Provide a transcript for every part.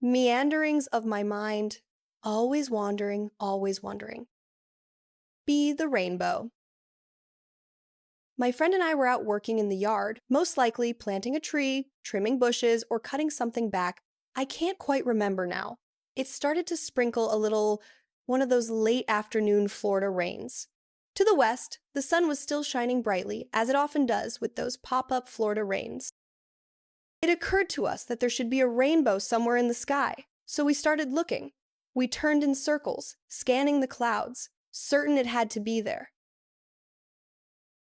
Meanderings of my mind, always wandering, always wondering. Be the rainbow. My friend and I were out working in the yard, most likely planting a tree, trimming bushes, or cutting something back. I can't quite remember now. It started to sprinkle a little, one of those late afternoon Florida rains. To the west, the sun was still shining brightly, as it often does with those pop-up Florida rains. It occurred to us that there should be a rainbow somewhere in the sky, so we started looking. We turned in circles, scanning the clouds, certain it had to be there.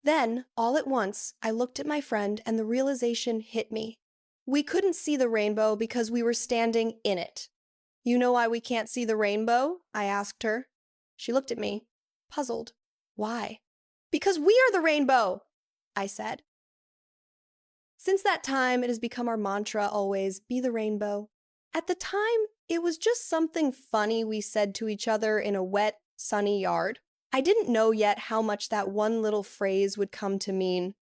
Then, all at once, I looked at my friend and the realization hit me. We couldn't see the rainbow because we were standing in it. "You know why we can't see the rainbow?" I asked her. She looked at me, puzzled. "Why?" "Because we are the rainbow," I said. Since that time, it has become our mantra always, be the rainbow. At the time, it was just something funny we said to each other in a wet, sunny yard. I didn't know yet how much that one little phrase would come to mean.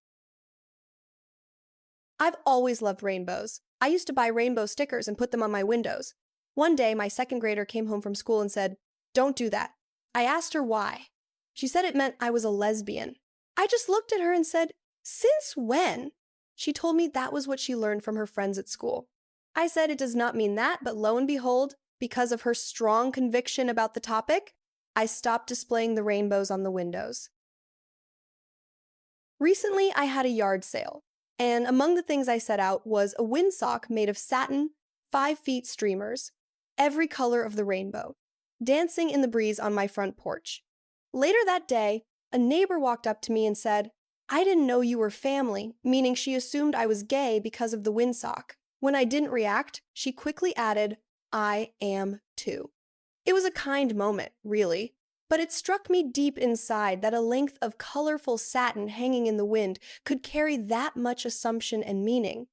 I've always loved rainbows. I used to buy rainbow stickers and put them on my windows. One day, my second grader came home from school and said, "Don't do that." I asked her why. She said it meant I was a lesbian. I just looked at her and said, "Since when?" She told me that was what she learned from her friends at school. I said it does not mean that, but lo and behold, because of her strong conviction about the topic, I stopped displaying the rainbows on the windows. Recently, I had a yard sale, and among the things I set out was a windsock made of satin, 5 feet streamers, every color of the rainbow, dancing in the breeze on my front porch. Later that day, a neighbor walked up to me and said, "I didn't know you were family," meaning she assumed I was gay because of the windsock. When I didn't react, she quickly added, "I am too." It was a kind moment, really, but it struck me deep inside that a length of colorful satin hanging in the wind could carry that much assumption and meaning.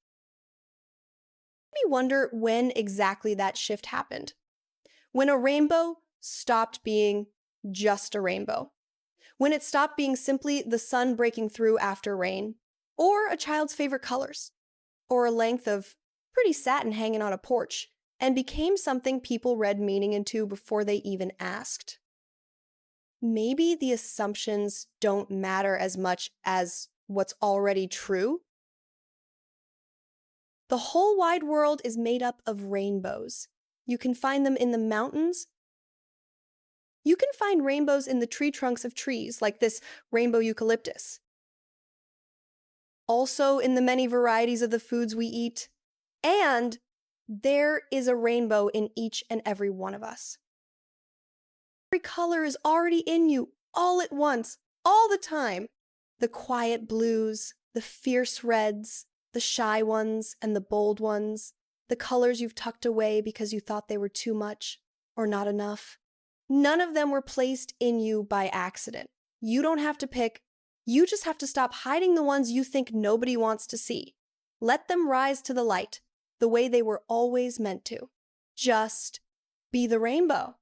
It made me wonder when exactly that shift happened. When a rainbow stopped being just a rainbow. When it stopped being simply the sun breaking through after rain, or a child's favorite colors, or a length of pretty satin hanging on a porch, and became something people read meaning into before they even asked. Maybe the assumptions don't matter as much as what's already true? The whole wide world is made up of rainbows. You can find them in the mountains. You can find rainbows in the tree trunks of trees, like this rainbow eucalyptus. Also in the many varieties of the foods we eat. And there is a rainbow in each and every one of us. Every color is already in you, all at once, all the time. The quiet blues, the fierce reds, the shy ones and the bold ones, the colors you've tucked away because you thought they were too much or not enough. None of them were placed in you by accident. You don't have to pick. You just have to stop hiding the ones you think nobody wants to see. Let them rise to the light, the way they were always meant to. Just be the rainbow.